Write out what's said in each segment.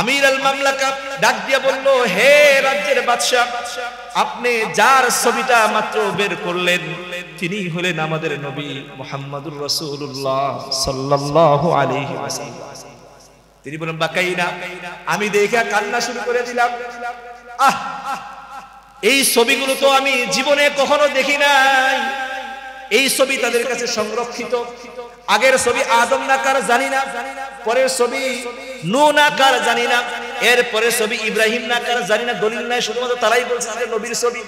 আমির আল মামলাকা ডাক দিয়ে বলল, হে রাজ্যের বাদশা, আপনি যার ছবিটা মাত্র বের করলেন তিনি হলেন আমাদের নবী মুহাম্মদুর রাসূলুল্লাহ সাল্লাল্লাহু আলাইহি ওয়াসাল্লাম। তিনি বলেন, বাকাইনা, আমি দেখা কান্না শুরু করে দিলাম। এই ছবিগুলো তো আমি জীবনে কখনো দেখি নাই। এই ছবি তাদের কাছে সংরক্ষিত। আগের ছবি আদম নাকার জানি না, পরের ছবি নূহ নাকার জানি না, এর পরের ছবি ইব্রাহিম নাকার জানি না, দলিল নাই, শুধুমাত্র তারাই বলছে যে নবীর ছবি।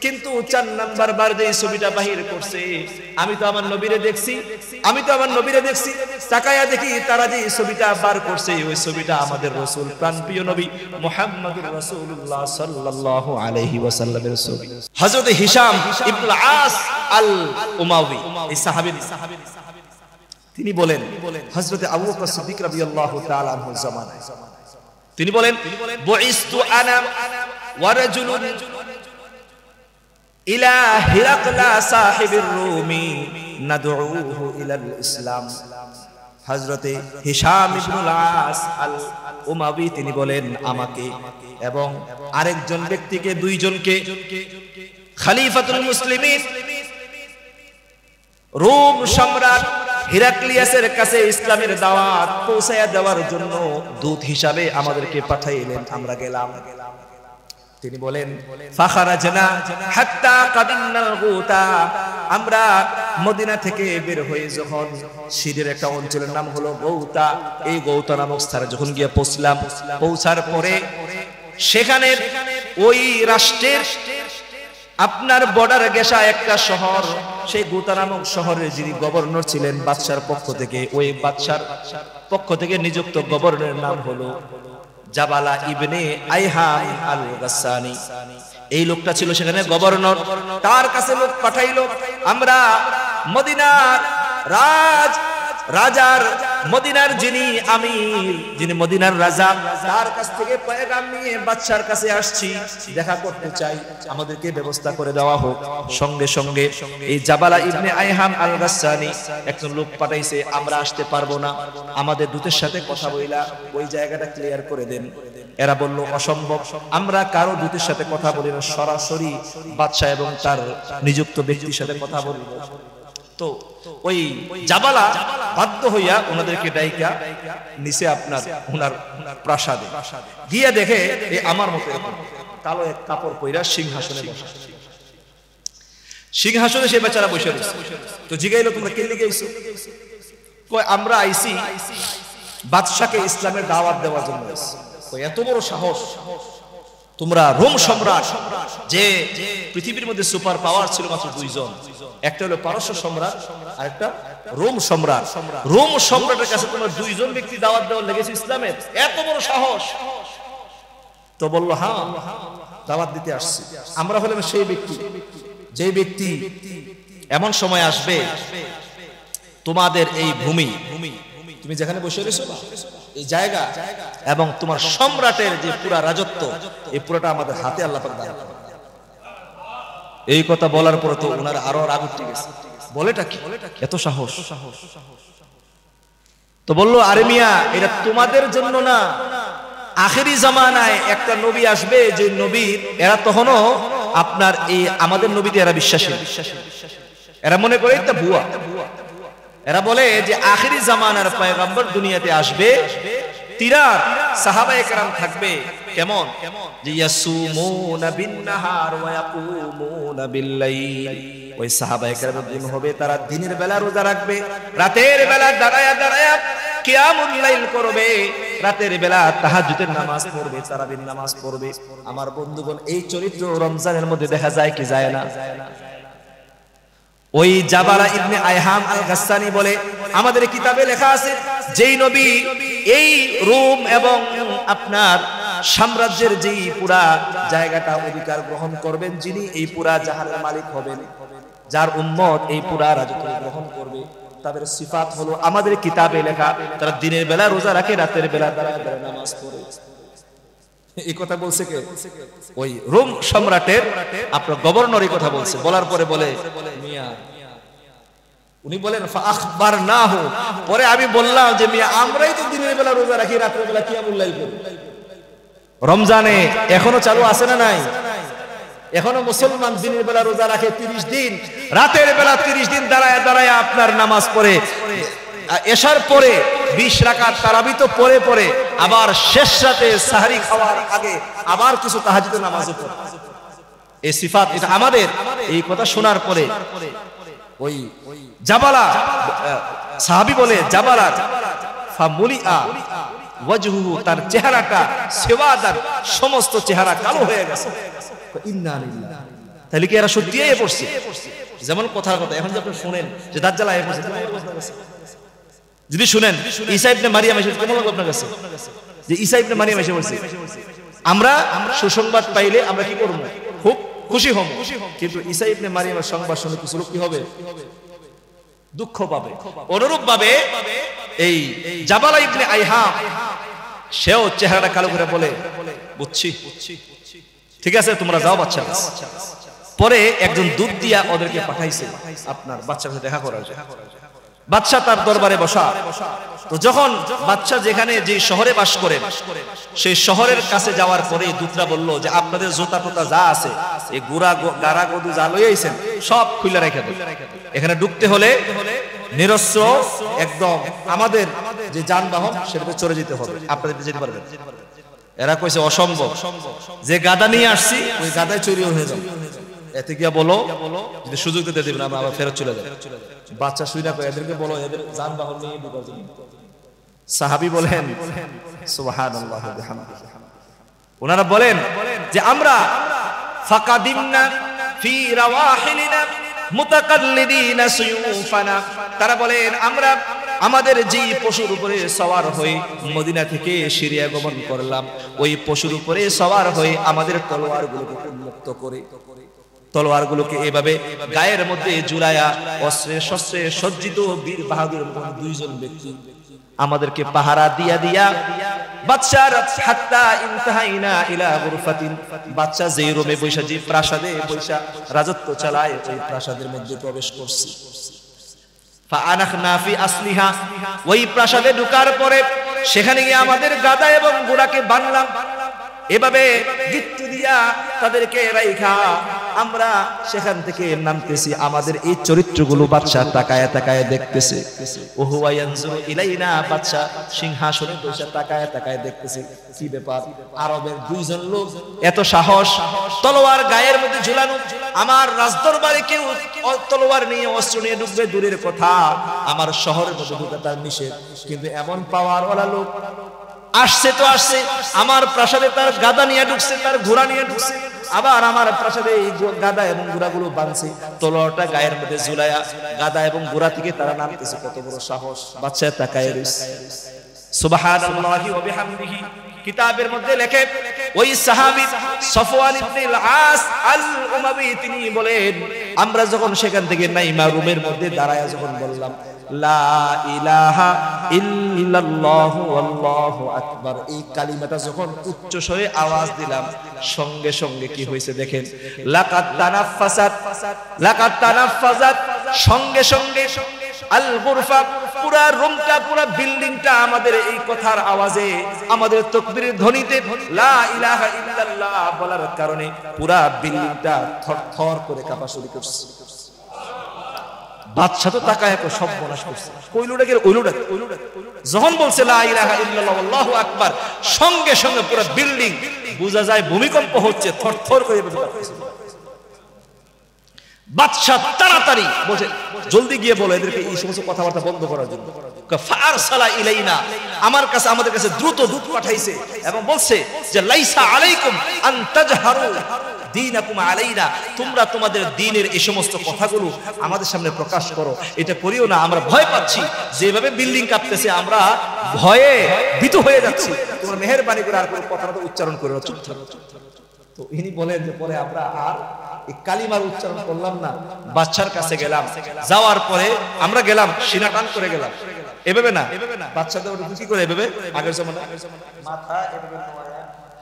কিন্তু 4 নাম্বার বার যে ছবিটা বাহির করছে, আমি তো আমার নবীরে দেখছি, আমি তো আমার নবীরে দেখছি, তাকায়া দেখি তারা যে ছবিটা বার করছে ওই ছবিটা আমাদের রাসূল প্রাণপ্রিয় নবী মুহাম্মদুর রাসূলুল্লাহ সাল্লাল্লাহু আলাইহি ওয়াসাল্লামের ছবি। হযরত হিশাম ইবনুল আস আল উমাউয়ি, এই সাহাবী, তিনি বলেন হযরত আবু বকর সিদ্দিক রাদিয়াল্লাহু তাআলা আনহুর জামানায় তিনি বলেন, বুইসতু আনা ওয়া রাজুলুন ইলা হিরাকলা সাহিবির রুমি নাদউহু ইলাল ইসলাম। হযরত হিশাম ইবনুল আস আল উমাউয়ি তিনি বলেন, আমাকে এবং আরেকজন ব্যক্তিকে, দুইজনকে খলিফাতুল মুসলিমিন রোম সম্রাট হিরাক্লিয়াসের কাছে ইসলামের দাওয়াত পৌঁছায়া দেওয়ার জন্য দূত হিসাবে আমাদেরকে পাঠাইলেন। আমরা গেলাম। তিনি বলেন, ফাখারাজনা হাত্তা কাদিনাল গুতা, আমরা মদিনা থেকে বের হয়ে যখন সিরিয়ার একটা অঞ্চলের নাম হলো গৌতা, এই গৌতা নামক স্থানে যখন গিয়ে পৌঁছলাম, পৌঁছার পরে সেখানে ওই রাষ্ট্রের আপনার বর্ডার গেসা একটা শহর, সেই গোতা নামক শহরের যিনি গভর্নর ছিলেন বাদশার পক্ষ থেকে, ওই বাদশার পক্ষ থেকে নিযুক্ত গভর্নরের নাম হলো জাবালা ইবনে আইহাম আল গাসসানি। এই লোকটা ছিল সেখানে গভর্নর। তার কাছে লোক পাঠাইলো, আমরা মদিনার রাজার, মদিনার যিনি আমির, যিনি মদিনার রাজা, তার কাছ থেকে পয়গাম নিয়ে বাদশার কাছে আসছি, দেখা করতে চাই, আমাদেরকে ব্যবস্থা করে দেওয়া হোক। সঙ্গে সঙ্গে এই জাবালা ইবনে আইহাম আল গাসসানি একজন লোক পাঠাইছে, আমরা আসতে পারবো না, আমাদের দূতের সাথে কথা বইলা ওই জায়গাটা ক্লিয়ার করে দেন। এরা বলল, অসম্ভব, আমরা কারো দূতের সাথে কথা বলি না, সরাসরি বাদশা এবং তার নিযুক্ত ব্যক্তির সাথে কথা বলব। তো ওই জাবালা বাধ্য হইয়া ওনাদেরকে ডাইকা নিচে আপনার ওনার প্রাসাদে গিয়া দেখে এই আমার মতো কালো এক কাপড় পইরা সিংহাসনে বসা, সিংহাসনে সে বেচারা বসে রয়েছে। তো জিগাইলো, তোমরা কে লিগে আইছো? কয়, আমরা আইছি বাদশাকে ইসলামের দাওয়াত দেওয়ার জন্য। কয়, এত বড় সাহস তোমরা? রোম সম্রাট, যে পৃথিবীর মধ্যে সুপার পাওয়ার ছিল মাত্র দুইজন, একটা হলো পারস্য সম্রাট আর একটা রোম সম্রাট। রোম সম্রাটের কাছে তোমরা দুইজন ব্যক্তি দাওয়াত দেওয়ার লেগেছে ইসলামের, এত বড় সাহস? তো বলল, হ্যাঁ, দাওয়াত দিতে আসছি। আমরা হলাম সেই ব্যক্তি, যে ব্যক্তি এমন সময় আসবে তোমাদের এই ভূমি, তুমি যেখানে বসে রয়েছো এই জায়গা এবং তোমার সম্রাটের যে পুরা রাজত্ব, এই পুরোটা আমাদের হাতে আল্লাহ পাক দান করবেন। এই কথা বলার পরে তো ওনার আরো রাগ উঠে গেছে, বলেটা কি, এত সাহস? তো বললো, আরে মিয়া, এটা তোমাদের জন্য না, আখেরি জামানায় একটা নবী আসবে, যে নবী এরা তখনও আপনার এই আমাদের নবীতে এরা বিশ্বাসী, এরা মনে করে এটা ভুয়া। এরা বলে যে আখেরি জামানার পয়গম্বর দুনিয়াতে আসবে, তিরার সাহাবায়ে কেরাম থাকবে কেমন, যে ইয়াসুমুনা বিন-নাহার ওয়া ইয়াকুমুনা বিল-লাইল। ওই সাহাবায়ে কেরামের গুণ হবে, তারা দিনের বেলা রোজা রাখবে, রাতের বেলা দাঁড়ায়া দাঁড়ায়া কিয়ামুল লাইল করবে, রাতের বেলা তাহাজ্জুদের নামাজ পড়বে, তারাবির নামাজ পড়বে। আমার বন্ধুগণ, এই চরিত্র রমজানের মধ্যে দেখা যায় কি যায় না? ওই জাবালা ইবনে আইহাম আল গাসসানি বলে, আমাদের কিতাবে লেখা আছে, যেই নবী এই রোম এবং আপনার সাম্রাজ্যের যেই পুরা জায়গাটা অধিকার গ্রহণ করবেন, যিনি এই পুরা জাহানের মালিক হবেন, যার উম্মত এই পুরা রাজত্ব গ্রহণ করবে, তাদের সিফাত হলো আমাদের কিতাবে লেখা, তারা দিনের বেলা রোজা রাখে, রাতের বেলা দাঁড়ায় দাঁড়ায় নামাজ পড়ে। এই কথা বলছে কে? ওই রোম সম্রাটের আপনার গভর্নর এই কথা বলছে। বলার পরে বলে, মিয়া, উনি বলেন ফাআখবারনাহু, পরে আমি বললাম যে মিয়া, আমরাই তো দিনের বেলা রোজা রাখি, রাতের বেলা কিয়ামুল লাইল করি, রমজানে এখনো চালু আছে না নাই? এখনো মুসলমান দিনের বেলা রোজা রাখে 30 দিন, রাতের বেলা 30 দিন দাঁড়ায় দাঁড়ায় আপনার নামাজ পড়ে, এশার পরে 20 রাকাত তারাবি তো পড়ে আবার শেষ রাতে সাহরি খাওয়ার আগে আবার কিছু তাহাজ্জুদের নামাজও পড়ে। এই সিফাত এটা আমাদের। এই কথা শোনার পরে ওই জাবালা সাহাবী বলে, জাবালা ফামুলিআ ওয়াজহুহু, তার চেহারাটা সেওয়াদান, সমস্ত চেহারা কালো হয়ে গেছে। ইন্না লিল্লাহ। তাহলে কি এরা সত্যি এ পড়ছে? যেমন কথার কথা এখন যে আপনি শুনেন যে দাজ্জাল আয়ে পড়ছে, যদি শুনেন ঈসা ইবনে মারিয়াম এসে, কেমন লাগবে আপনার কাছে যে ঈসা ইবনে মারিয়াম এসে পড়ছে? আমরা সুসংবাদ পাইলে আমরা কি করব? খুব খুশি হব। কিন্তু ঈসা ইবনে মারিয়ামের সংবাদ শুনে কিছু লোক কি হবে? দুঃখ পাবে। অনুরূপ ভাবে এই জাবালা ইবনে আইহাম, সেও চেহারাটা কালো করে বলে, বুঝছি, ঠিক আছে তোমরা যাও বাচ্চা। পরে একজন দুধ দিয়া ওদেরকে পাঠাইছে আপনার বাচ্চার সাথে দেখা করার জন্য। বাদশা তার দরবারে বসা। তো যখন বাদশা যেখানে যে শহরে বাস করেন সেই শহরের কাছে যাওয়ার পরে দূতরা বলল যে আপনাদের জুতা টোতা যা আছে, এই গুড়া গাড়া গদু যা লই আইছেন সব খুলে রেখে দেন। এখানে ঢুকতে হলে নিরস্ত্র একদম আমাদের যে যানবাহন সেটাতে চড়ে যেতে হবে, আপনাদের যেতে পারবেন। এরা কইছে অসম্ভব, যে গাদা নিয়ে আসছি ওই গাদায় চুরিও হয়ে যাবে, এতে গিয়া বলো যদি সুযোগ দিতে দেবেন আমরা আবার ফেরত চলে যাব। বাচ্চা শুই না কয় এদেরকে বলো এদের যানবাহন নিয়ে ঢুকার জন্য। সাহাবী বলেন সুবহানাল্লাহ ওয়া বিহামদিহি, ওনারা বলেন যে আমরা ফাকাদিমনা ফি রাওয়াহিলিনা মুতাকাল্লিদিনা সুয়ুফানা, তারা বলেন আমরা আমাদের যে পশুর উপরে সওয়ার হই মদিনা থেকে সিরিয়া গমন করলাম, ওই পশুর উপরে সওয়ার হই আমাদের তলোয়ারগুলোকে উন্মুক্ত করে, তলোয়ারগুলোকে এভাবে গায়ের মধ্যে জুলায়া অস্ত্রে শস্ত্রে সজ্জিত বীর বাহাদুর দুইজন ব্যক্তি আমাদেরকে পাহারা দিয়া দিয়া বাদশার হাত্তা ইনতাহাইনা ইলা গুরফাতিন, বাদশা যে রুমে বৈশা, যে প্রাসাদে বৈশা রাজত্ব চালায় ওই প্রাসাদের মধ্যে প্রবেশ করছি। ফাআনাখনা ফি আসলিহা, ওই প্রাসাদে ঢোকার পরে সেখানে গিয়ে আমাদের গাদা এবং ঘোড়াকে বানলাম, এভাবে গিট্টু দিয়া তাদেরকে রাইখা আমরা সেখান থেকে নামতেছি। আমাদের এই চরিত্রগুলো বাদশা তাকায় তাকায় দেখতেছে। ওহুয়া ইয়ানজুরু ইলাইনা, বাদশা সিংহাসনে বসে তাকায় তাকায় দেখতেছে কি ব্যাপার, আরবের দুইজন লোক এত সাহস, তলোয়ার গায়ের মধ্যে ঝুলানো, আমার রাজদরবারে কেউ তলোয়ার নিয়ে অস্ত্র নিয়ে ঢুকবে দূরের কথা, আমার শহরের মধ্যে ঢুকা তার নিষেধ, কিন্তু এমন পাওয়ারওয়ালা লোক আসছে তো আসছে, আমার প্রাসাদে তার গাদা নিয়ে ঢুকছে, তার ঘোড়া নিয়ে ঢুকছে, আবার আমার প্রাসাদে এই গাদা এবং ঘোড়াগুলো বাঁধছে, তলোয়ারটা গায়ের মধ্যে ঝুলায়া গাদা এবং ঘোড়া থেকে তারা নামতেছে। কত বড় সাহস! বাদশা তাকায় রইছে। সুবহানাল্লাহি ওয়া বিহামদিহি কিতাবের মধ্যে লেখে ওই সাহাবী সফওয়ান ইবনে আল-আস আল-উমাবি তিনি বলেন আমরা যখন সেখান থেকে নাইমা রুমের মধ্যে দাঁড়ায়া যখন বললাম লা ইলাহা ইল্লাল্লাহু আল্লাহু আকবার, এই কালিমাটা যখন উচ্চ স্বরে আওয়াজ দিলাম সঙ্গে সঙ্গে কি হয়েছে দেখেন, লাকাত তানাফফাজাত, সঙ্গে সঙ্গে আল গুরফা, পুরা রুমটা পুরা বিল্ডিংটা আমাদের এই কথার আওয়াজে, আমাদের তাকবীরের ধ্বনিতে লা ইলাহা ইল্লাল্লাহ বলার কারণে পুরা বিল্ডিংটা থরথর করে কাঁপা শুরু করছে। বাদশা তো তাকায় সব বনাশ করছে, কইলুটা গেল ওইলুটা, যখন বলছে লা ইলাহা ইল্লাল্লাহ আল্লাহু আকবার সঙ্গে সঙ্গে পুরো বিল্ডিং বোঝা যায় ভূমিকম্প হচ্ছে, থরথর করে কাঁপছে। বাদশা তাড়াতাড়ি বলছে জলদি গিয়ে বলো এদেরকে এই সমস্ত কথাবার্তা বন্ধ করার জন্য। ফারসালা ইলাইনা, আমার কাছে আমাদের কাছে দ্রুত দূত পাঠাইছে এবং বলছে যে লাইসা আলাইকুম আন তাজহারু দীনাকুম আলাইনা, তোমরা তোমাদের দ্বীনের এই সমস্ত কথাগুলো আমাদের সামনে প্রকাশ করো, এটা করিও না, আমরা ভয় পাচ্ছি, যেভাবে বিল্ডিং কাঁপতেছে আমরা ভয়ে ভীত হয়ে যাচ্ছি, তোমরা মেহেরবানি করে আর কোনো কথাটা উচ্চারণ করো না, চুপ থাকো। তো ইনি বলেন যে পরে আমরা আর এই কালিমার উচ্চারণ করলাম না, বাদশার কাছে গেলাম, যাওয়ার পরে আমরা গেলাম সিনা টান করে গেলাম, এভাবে না বাদশাদের কি করে এভাবে আগের জমানা মাথা এভাবে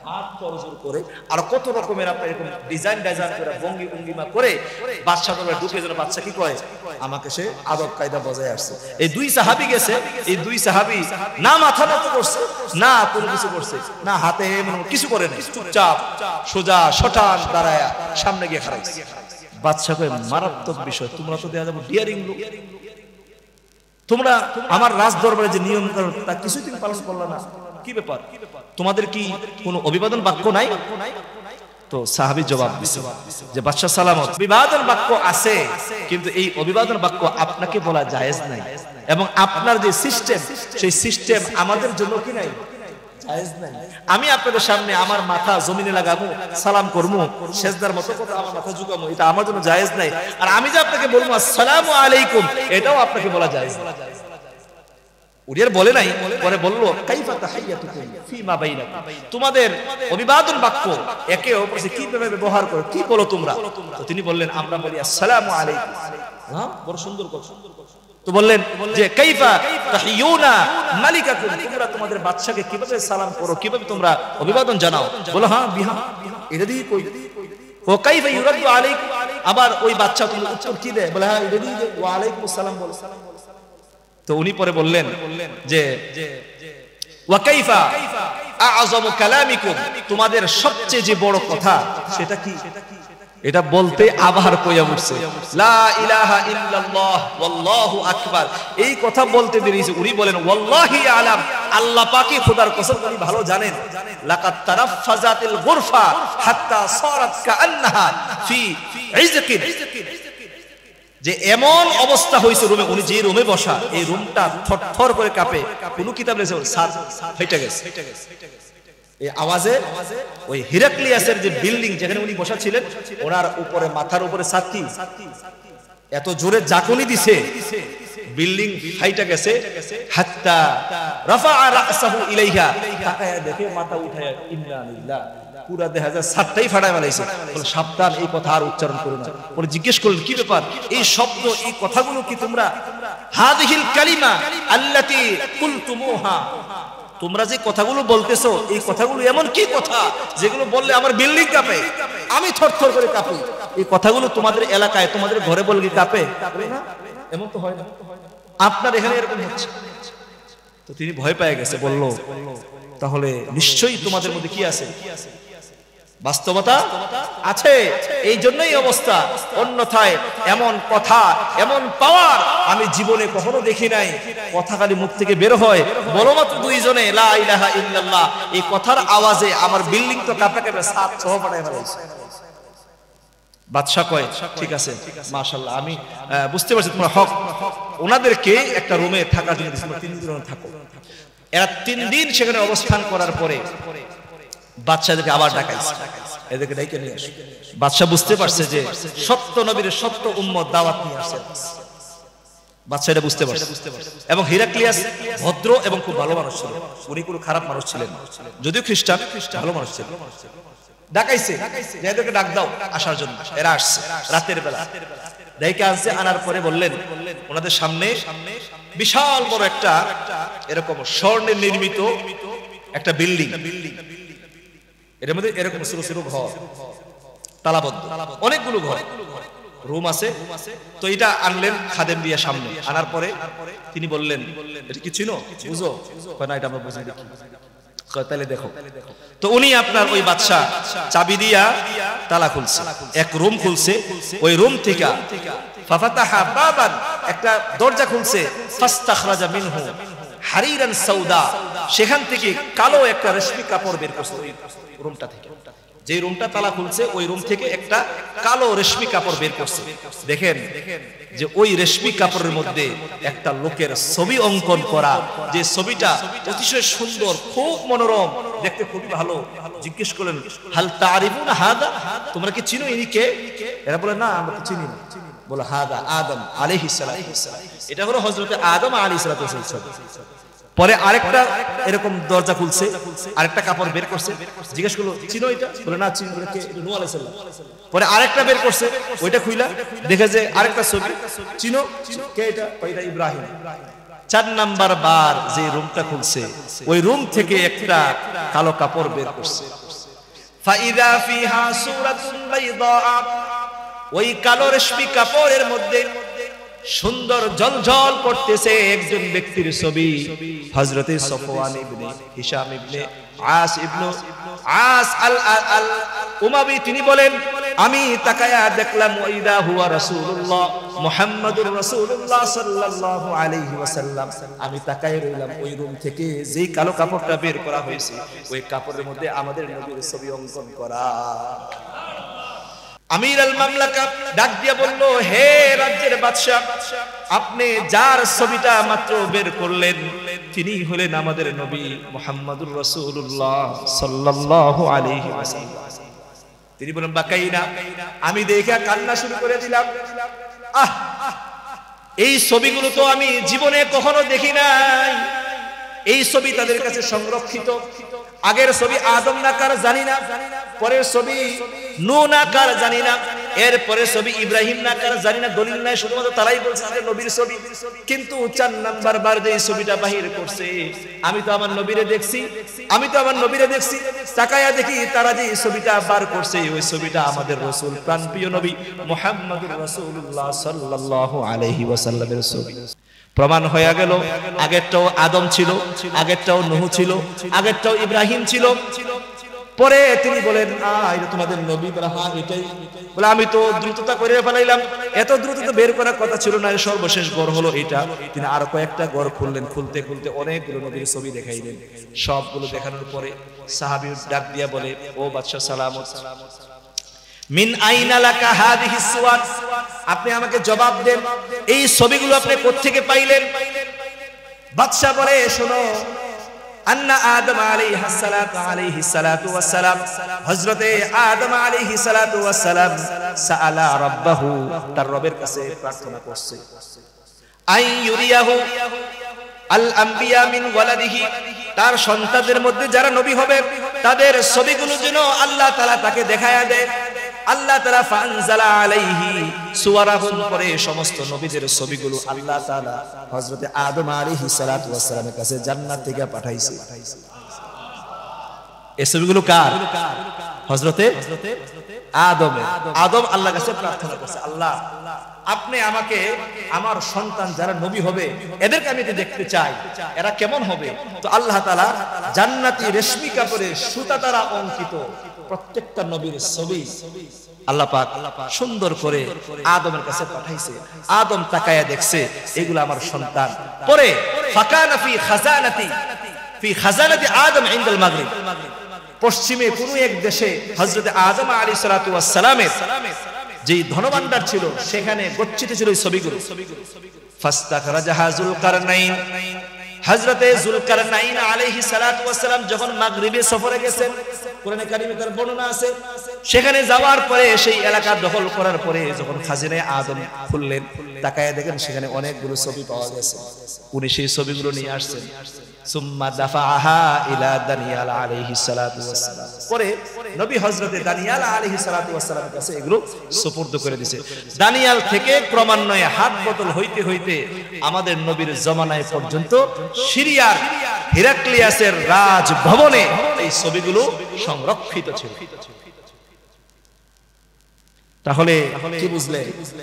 হাত করজোর করে আর কত রকমের আপনার এরকম ডিজাইন করে ভঙ্গি ভঙ্গিমা করে বাদশাহ দরবারে ঢুকে যেন বাদশা কি কয় আমাকে সে আদব কায়দা বজায় আসছে। এই দুই সাহাবী গেছে, এই দুই সাহাবী না মাথা নত করছে না কোনো কিছু করছে না, হাতে কিছু করে নাই, চুপচাপ সোজা শটান দাঁড়ায়া সামনে গিয়ে খাড়াইছে। বাদশা কয় মারাত্মক বিষয়, তোমরা তো দেয়া যাবো ডিয়ারিং লোক, তোমরা আমার রাজ দরবারে যে নিয়ম কানুন তা কিছুই তুমি পালন করলা না, কি ব্যাপার, তোমাদের কি কোনো অভিবাদন বাক্য নাই? তো সাহাবী জবাব দিছে যে বাদশা সালামত, অভিবাদন বাক্য আছে কিন্তু এই অভিবাদন বাক্য আপনাকে বলা জায়েজ নাই, এবং আপনার যে সিস্টেম সেই সিস্টেম আমাদের জন্য কি নাই, জায়েজ নাই। আমি আপনাদের সামনে আমার মাথা জমিনে লাগাবো, সালাম করবো, সেজদার মতো কথা আমার মাথা ঝুঁকাবো, এটা আমার জন্য জায়েজ নাই। আর আমি যে আপনাকে বলবো আসসালামু আলাইকুম, এটাও আপনাকে বলা জায়েজ নাই। উড়িয়ার বলে নাই, পরে বললো কাইফা তাহিয়াতুকুম ফিমা বাইনাকুম, তোমাদের অভিবাদন বাক্য একে অপরকে কিভাবে ব্যবহার করো, কি বলো তোমরা? তো তিনি বললেন আমরা বলি আসসালামু আলাইকুম। হ্যাঁ, বড় সুন্দর কথা। তো বললেন যে কাইফা তাহিয়ুনা মালিকাকুম, তোমরা তোমাদের বাদশাকে কিভাবে সালাম করো, কিভাবে তোমরা অভিবাদন জানাও? বলো হ্যাঁ বিহা, এটা দিয়ে কই। ও কাইফা ইউরাদু আলাইকুম, আবার ওই বাদশা তোমার উত্তর কি দেয়? বলে হ্যাঁ এটা দিয়ে ওয়া আলাইকুম আসসালাম বলো। তো উনি পরে বললেন যে ওয়া কাইফা আ'যামু কালামিকুম, তোমাদের সবচেয়ে যে বড় কথা সেটা কি? এটা বলতে আবার কইয়া উঠছে লা ইলাহা ইল্লাল্লাহ ওয়াল্লাহু আকবার। এই কথা বলতে দেরিছে, উনি বলেন ওয়াল্লাহি আলাম, আল্লাহ পাকই খোদার কসম উনি ভালো জানেন, লাকাত তারাফফাজাতিল গুরফা হাত্তা সারাত কাআন্নাহা ফি ইজকিন, যে এমন অবস্থা হয়েছে রুমে, উনি যে রুমে বসা এই রুমটা থরথর করে কাঁপে। কোন কিতাব লেখা ছাদ ফেটে গেছে এই আওয়াজে। ওই হিরাক্লিয়াসের যে বিল্ডিং যেখানে উনি বসা ছিলেন, ওনার উপরে মাথার উপরে ছাদ এত জোরে জাকুনি দিছে, বিল্ডিং ফাইটা গেছে। হাত্তা রাফা'a রা'সাহু ইলাইহা, তাকায়া দেখে মাথা উঠায়া ইন্না লিল্লাহ, পুরা দেখা যায় ছাদটাই ফাটায় ফেলাইছে। বলে সাবধান, এই কথা আর উচ্চারণ করো না। পরে জিজ্ঞেস করলেন কি ব্যাপার, এই শব্দ এই কথাগুলো কি তোমরা হাদিহিল কালিমা আল্লাতী কুলতুমুহা, তোমরা যে কথাগুলো বলতেছো এই কথাগুলো এমন কি কথা যেগুলো বললে আমার বিল্ডিং কাঁপে, আমি থরথর করে কাঁপি, এই কথাগুলো তোমাদের এলাকায় তোমাদের ঘরে বললে কাঁপে? এমন তো হয় না, আপনার এখানে এরকম হচ্ছে। তো তিনি ভয় পেয়ে গেছে, বলল তাহলে নিশ্চয়ই তোমাদের মধ্যে কি আছে, বাস্তবতা আছে, এই জন্যই অবস্থা, অন্যথায় এমন কথা এমন পাওয়ার আমি জীবনে কখনো দেখি নাই। কথা খালি মুখ থেকে বের হয়, বলো মাত্র দুইজনে লা ইলাহা ইল্লাল্লাহ, এই কথার আওয়াজে আমার বিল্ডিং তো কাঁপে কাঁপে ছাদ সহ ফাটায় ফেলাইছে। বাদশা কয় ঠিক আছে মাশাআল্লাহ, আমি বুঝতে পারছি তোমরা হক। ওনাদেরকে একটা রুমে থাকার জন্য 3 দিন থাকো। এরা 3 দিন সেখানে অবস্থান করার পরে বাদশাদেরকে আবার ডাকাইছে, এদেরকে ডাইকে নিয়ে আসে। বাদশা বুঝতে পারছে যে সত্য নবীর সত্য উম্মত দাওয়াত নিয়ে আসছে। বাদশা এটা বুঝতে পারছে, এবং হিরাক্লিয়াস ভদ্র এবং খুব ভালো মানুষ ছিল, উনি কোনো খারাপ মানুষ ছিলেন, যদিও খ্রিস্টান, ভালো মানুষ ছিল। ডাকাইছে, এদেরকে ডাক দাও আসার জন্য। এরা আসছে রাতের বেলা, ডাইকে আনছে। আনার পরে বললেন ওনাদের সামনে বিশাল বড় একটা এরকম স্বর্ণের নির্মিত একটা বিল্ডিং, এর মধ্যে এরকম ছোট ছোট ঘর, তালাবদ্ধ, অনেকগুলো ঘর, রুম আছে। তো এটা আনলেন খাদেম দিয়া সামনে। আনার পরে তিনি বললেন এটা কি ছিল বুঝো? না এটা আমরা বুঝি না। তাহলে দেখো। তো উনি আপনার ওই বাদশা চাবি দিয়া তালা খুলছে, এক রুম খুলছে, ওই রুম থেকে ফাফাতাহা বাবান, একটা দরজা খুলছে, ফাস্তাখরাজা মিনহু হারিরান সাউদা, সেখান থেকে কালো একটা রেশমি কাপড় বের করছে রুমটা থেকে। যে রুমটা তালা খুলছে ওই রুম থেকে একটা কালো রেশমি কাপড় বের করছে। দেখেন যে ওই রেশমি কাপড়ের মধ্যে একটা লোকের ছবি অঙ্কন করা, যে ছবিটা অতিশয় সুন্দর, খুব মনোরম, দেখতে খুবই ভালো। জিজ্ঞেস করলেন হাল তারিফুনা হাদা, তোমরা কি চিনো ইনি কে? এরা বলে না আমরা তো চিনি না। বলে হাদা আদম আলাইহিস সালাম, এটা হলো হযরত আদম আলাইহিস সালাম। পরে আরেকটা এরকম দরজা খুলছে, আরেকটা কাপড় বের করছে, জিজ্ঞেস করলো চিনো এটা? বলে না চিনি। বলে কে? নূহ আলাইহিস সালাম। পরে আরেকটা বের করছে, ওইটা খুইলা দেখে যে আরেকটা ছবি, চিনো কে এটা? এটা ইব্রাহিম। 4 নাম্বার বার যে রুমটা খুলছে ওই রুম থেকে একটা কালো কাপড় বের করছে। ফাইদা ফিহা সূরাতুন বাইদা, ওই কালো রেশমি কাপড়ের মধ্যে সুন্দর জলজল করতেছে একজন ব্যক্তির ছবি, হযরতে সফওয়ান ইবনে হিশাম ইবনে আস আল উমাবি। তিনি বলেন আমি তাকায়া দেখলাম ওয়াইদা হুয়া রাসূলুল্লাহ মুহাম্মাদুর রাসূলুল্লাহ সাল্লাল্লাহু আলাইহি ওয়াসাল্লাম। আমি তাকায় রইলাম ওই রুম থেকে যেই কালো কাপড়টা বের করা হয়েছে ওই কাপড়ের মধ্যে আমাদের নবীর ছবি অঙ্কন করা। আমির আল মামলাকা ডাক দিয়ে বলল, হে রাজ্যের বাদশা, আপনি যার ছবিটা মাত্র বের করলেন তিনি হলেন আমাদের নবী মুহাম্মাদুর রাসূলুল্লাহ সাল্লাল্লাহু আলাইহি ওয়াসাল্লাম। তিনি বলেন বাকাইনা, আমি দেখা কান্না শুরু করে দিলাম। এই ছবিগুলো তো আমি জীবনে কখনো দেখি নাই। এই ছবি তাদের কাছে সংরক্ষিত। আগের ছবি আদম নাকার জানি না, পরের ছবি নূহ নাকার জানি না, এর পরের ছবি ইব্রাহিম নাকার জানি না, দলিল নাই, শুধুমাত্র তারাই বলছে যে নবীর ছবি। কিন্তু 4 নাম্বার বার যে ছবিটা বাহির করছে, আমি তো আমার নবীরে দেখছি, তাকায়া দেখি তারা যে ছবিটা বার করছে ওই ছবিটা আমাদের রাসূল প্রাণপ্রিয় নবী মুহাম্মদুর রাসূলুল্লাহ সাল্লাল্লাহু আলাইহি ওয়াসাল্লামের ছবি। প্রমাণ হয়ে গেল আগেরটাও আদম ছিল, আগেরটাও নূহ ছিল, আগেরটাও ইব্রাহিম ছিল। পরে তিনি বলেন এটা তোমাদের নবী। বলে হ্যাঁ এটাই। বলে আমি তো দ্রুততা করে ফেলাইলাম, এত দ্রুত তো বের করার কথা ছিল না, সর্বশেষ গড় হলো এটা। তিনি আরো কয়েকটা গড় খুললেন, খুলতে খুলতে অনেকগুলো নবীর ছবি দেখাইলেন। সবগুলো দেখানোর পরে সাহাবী ডাক দিয়া বলে, ও বাদশা সালামত, মিন আইনা লাকা হাদিহিস সুওয়ার, আপনি আমাকে জবাব দেন এই ছবিগুলো আপনি কোত্থেকে পাইলেন? বাদশা বলে, শোনো, আন্না আদম আলাইহিস সালাতু ওয়াস সালাম, হযরতে আদম আলাইহিস সালাতু ওয়াস সালাম সাআলা রাব্বাহু, তার রবের কাছে প্রার্থনা করছে, আই ইউরিয়াহু আল আম্বিয়া মিন ওয়ালাদিহি, তার সন্তানদের মধ্যে যারা নবী হবে তাদের ছবিগুলো যেন আল্লাহ তাআলা তাকে দেখায়া দেয়। আল্লাহ তাআলা ফানজালা আলাইহি সুওয়ারাহুম, পরে সমস্ত নবীদের ছবিগুলো আল্লাহ তাআলা হযরতে আদম আলাইহিস সালাতু ওয়াস সালামের কাছে জান্নাত থেকে পাঠাইছে। এই ছবিগুলো কার? হযরতে আদমের। আদম আল্লাহর কাছে প্রার্থনা করছে, আল্লাহ আপনি আমাকে আমার সন্তান যারা নবী হবে এদেরকে আমি দেখতে চাই, এরা কেমন হবে? তো আল্লাহ তাআলা জান্নাতি রেশমি কাপড়ে সুতা দ্বারা অঙ্কিত প্রত্যেকটা নবীর ছবি আল্লাহ পাক সুন্দর করে আদমের কাছে পাঠাইছে। আদম তাকায়া দেখছে এগুলো আমার সন্তান। পরে ফাকানা ফি খাজানাতি আদম ইনদাল মাগরিব, পশ্চিমে কোন এক দেশে হযরত আদম আলাইহিস সালাতু ওয়াস সালামের যে ধনভাণ্ডার ছিল সেখানে গচ্ছিত ছিল এই ছবিগুলো। ফাস্তাখরাজাহা যুলকারনাইন, হযরতে যুলকারনাইন আলাইহিস সালাতু ওয়াস সালাম যখন মাগরিবে সফরে গেছেন, কোরআনে কারিমে তার বর্ণনা আছে, সেখানে যাওয়ার পরে সেই এলাকা দখল করার পরে যখন খাজিনায়ে আদম খুললেন, তাকায়া দেখেন সেখানে অনেকগুলো ছবি পাওয়া গেছে। উনি সেই ছবিগুলো নিয়ে আসছেন। সুম্মা দাফাআহা ইলা দানিয়াল আলাইহিস সালাতু ওয়াস সালাম, পরে নবী হযরতে দানিয়াল আলাইহিস সালাতু ওয়াস সালামের কাছে এগুলো সুপুর্দ করে দিয়েছে। দানিয়াল থেকে ক্রমান্বয়ে হাত বদল হইতে হইতে আমাদের নবীর জমানায় পর্যন্ত সিরিয়ার হিরাক্লিয়াসের রাজভবনে এই ছবিগুলো সংরক্ষিত ছিল। তাহলে কি বুঝলে?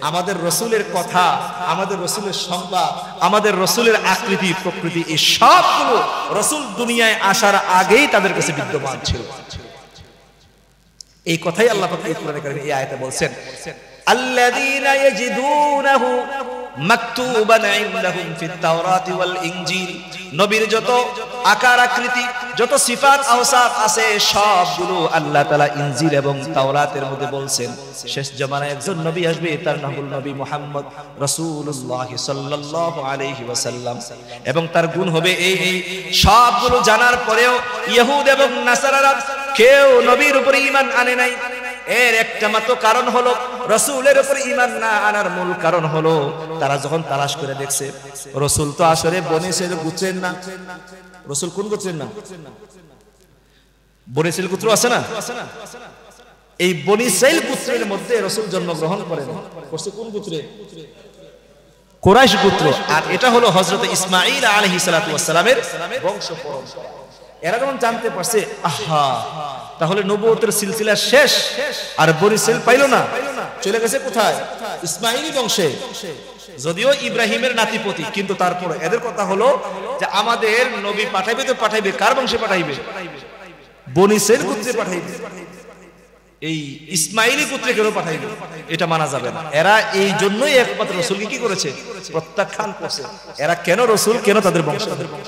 আমাদের রাসূলের কথা, আমাদের রাসূলের সংবাদ, আমাদের রাসূলের আকৃতি প্রকৃতি এই সবগুলো রাসূল দুনিয়ায় আসার আগেই তাদের কাছে বিদ্যমান ছিল। এই কথাই আল্লাহ পাক কোরআনে কারিমে এই আয়াতে বলছেন, আল্লাযীনা ইয়াজিদুনাহু মাকতুবান ইনদাহুম ফিত তাওরাতি ওয়াল ইনজিল, নবীর যত আকার আকৃতি, যত সিফাত আওসাফ আছে সবগুলো আল্লাহ তাআলা ইনজিল এবং তাওরাতের মধ্যে বলছেন। শেষ জামানায় একজন নবী আসবে, তার নাম হল নবী মুহাম্মদ রাসূলুল্লাহ সাল্লাল্লাহু আলাইহি ওয়াসাল্লাম, এবং তার গুণ হবে এই এই। সবগুলো জানার পরেও ইহুদ এবং নাসারারা কেউ নবীর উপরে ঈমান আনে নাই। এর একটা মাত্র কারণ হলো, রাসূলের উপরে ঈমান না আনার মূল কারণ হলো তারা যখন তালাশ করে দেখছে রাসূল তো আসলে বনি ইসরাঈল গোত্রের না। রাসূল কোন গোত্রের না? বনি ইসরাঈল গোত্র আছে না? এই বনি ইসরাঈল গোত্রের মধ্যে রাসূল জন্মগ্রহণ করেন। করছে কোন গোত্রে? কুরাইশ গোত্র, আর এটা হলো হযরত ইসমাঈল আলাইহিস সালাতু ওয়াস সালামের বংশ পরম্পরা। এরা যখন জানতে পারছে আহা তাহলে নবুয়তের সিলসিলা শেষ, আর বনি ইসরাইল পাইল না, চলে গেছে কোথায়? ইসমাঈলী বংশে। যদিও ইব্রাহিমের নাতিপতি, কিন্তু তারপর এদের কথা হলো যে আমাদের নবী পাঠাইবে তো পাঠাইবে, কার বংশে পাঠাইবে? বনি ইসরাইল গোত্রে পাঠাইবে। এই ইসমাইলি গোত্রে কেন পাঠাইবে? এটা মানা যাবে না। এরা এই জন্যই একমাত্র রাসূলকে কি করেছে? প্রত্যাখ্যান করেছে। এরা কেন রাসূল, কেন তাদের বংশ?